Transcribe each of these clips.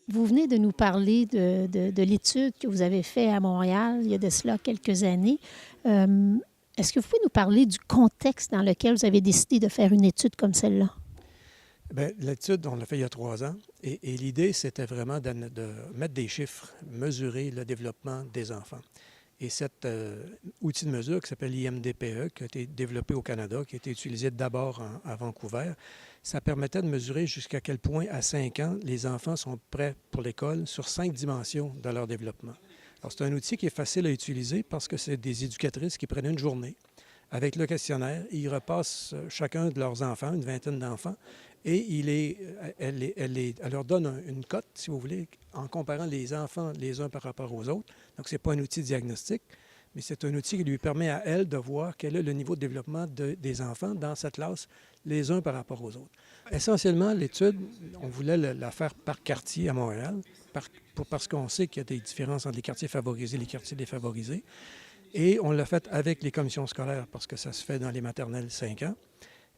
Vous venez de nous parler de l'étude que vous avez faite à Montréal il y a de cela quelques années. Est-ce que vous pouvez nous parler du contexte dans lequel vous avez décidé de faire une étude comme celle-là? Bien, l'étude, on l'a fait il y a 3 ans et l'idée, c'était vraiment de mettre des chiffres, mesurer le développement des enfants. Et cet outil de mesure qui s'appelle l'IMDPE, qui a été développé au Canada, qui a été utilisé d'abord à Vancouver, ça permettait de mesurer jusqu'à quel point, à 5 ans, les enfants sont prêts pour l'école sur 5 dimensions de leur développement. Alors, c'est un outil qui est facile à utiliser parce que c'est des éducatrices qui prennent une journée avec le questionnaire. Ils repassent chacun de leurs enfants, une vingtaine d'enfants, et elle leur donne une cote, si vous voulez, en comparant les enfants les uns par rapport aux autres. Donc, ce n'est pas un outil diagnostique, mais c'est un outil qui lui permet à elle de voir quel est le niveau de développement des enfants dans cette classe, les uns par rapport aux autres. Essentiellement, l'étude, on voulait la faire par quartier à Montréal, parce qu'on sait qu'il y a des différences entre les quartiers favorisés et les quartiers défavorisés. Et on l'a fait avec les commissions scolaires, parce que ça se fait dans les maternelles 5 ans.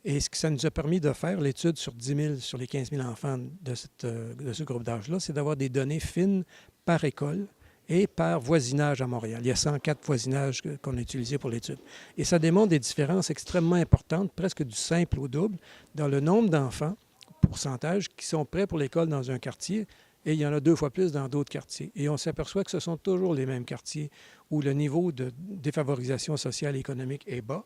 Et ce que ça nous a permis de faire, l'étude sur 10 000, sur les 15 000 enfants de ce groupe d'âge-là, c'est d'avoir des données fines par école et par voisinage à Montréal. Il y a 104 voisinages qu'on a utilisés pour l'étude. Et ça démontre des différences extrêmement importantes, presque du simple au double, dans le nombre d'enfants, pourcentage, qui sont prêts pour l'école dans un quartier, et il y en a 2 fois plus dans d'autres quartiers. Et on s'aperçoit que ce sont toujours les mêmes quartiers où le niveau de défavorisation sociale et économique est bas.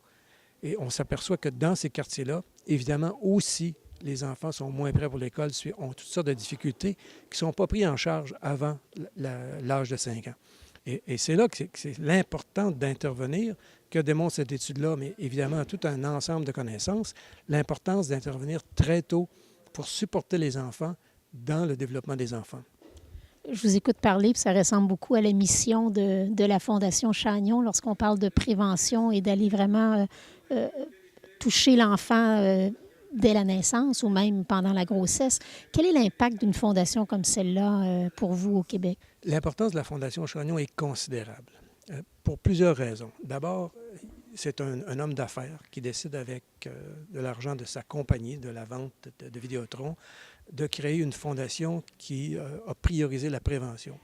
Et on s'aperçoit que dans ces quartiers-là, évidemment, aussi, les enfants sont moins prêts pour l'école, ont toutes sortes de difficultés qui ne sont pas prises en charge avant l'âge de 5 ans. Et c'est là que c'est l'important d'intervenir, que démontre cette étude-là, mais évidemment, tout un ensemble de connaissances, l'importance d'intervenir très tôt pour supporter les enfants dans le développement des enfants. Je vous écoute parler, puis ça ressemble beaucoup à la mission de la Fondation Chagnon lorsqu'on parle de prévention et d'aller vraiment toucher l'enfant dès la naissance ou même pendant la grossesse. Quel est l'impact d'une fondation comme celle-là pour vous au Québec? L'importance de la Fondation Chagnon est considérable pour plusieurs raisons. D'abord, c'est un homme d'affaires qui décide avec de l'argent de sa compagnie, de la vente de Vidéotron, de créer une fondation qui a priorisé la prévention.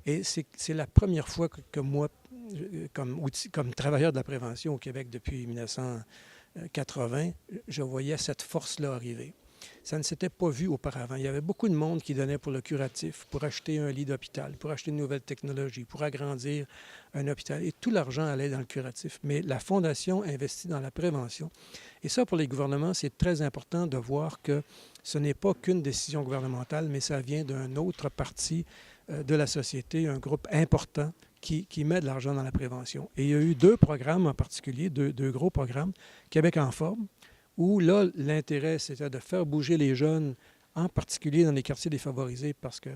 Et c'est la première fois que moi, comme travailleur de la prévention au Québec depuis 1980, je voyais cette force-là arriver. Ça ne s'était pas vu auparavant. Il y avait beaucoup de monde qui donnait pour le curatif, pour acheter un lit d'hôpital, pour acheter une nouvelle technologie, pour agrandir un hôpital. Et tout l'argent allait dans le curatif. Mais la Fondation investit dans la prévention. Et ça, pour les gouvernements, c'est très important de voir que ce n'est pas qu'une décision gouvernementale, mais ça vient d'une autre partie de la société, un groupe important qui met de l'argent dans la prévention. Et il y a eu 2 programmes en particulier, deux gros programmes, Québec en forme, où là, l'intérêt, c'était de faire bouger les jeunes, en particulier dans les quartiers défavorisés, parce que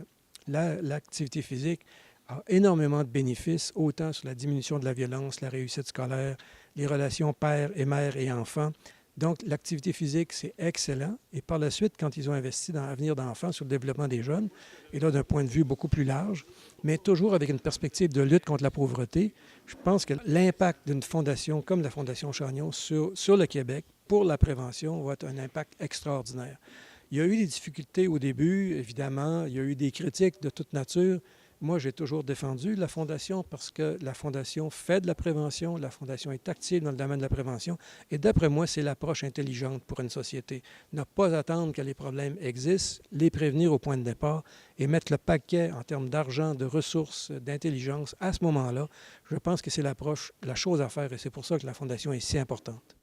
l'activité physique a énormément de bénéfices, autant sur la diminution de la violence, la réussite scolaire, les relations père et mère et enfants. Donc, l'activité physique, c'est excellent. Et par la suite, quand ils ont investi dans l'avenir d'enfants, sur le développement des jeunes, et là, d'un point de vue beaucoup plus large, mais toujours avec une perspective de lutte contre la pauvreté, je pense que l'impact d'une fondation comme la Fondation Chagnon sur le Québec, pour la prévention, va être un impact extraordinaire. Il y a eu des difficultés au début, évidemment. Il y a eu des critiques de toute nature. Moi, j'ai toujours défendu la Fondation parce que la Fondation fait de la prévention, la Fondation est active dans le domaine de la prévention et d'après moi, c'est l'approche intelligente pour une société. Ne pas attendre que les problèmes existent, les prévenir au point de départ et mettre le paquet en termes d'argent, de ressources, d'intelligence à ce moment-là. Je pense que c'est l'approche, la chose à faire et c'est pour ça que la Fondation est si importante.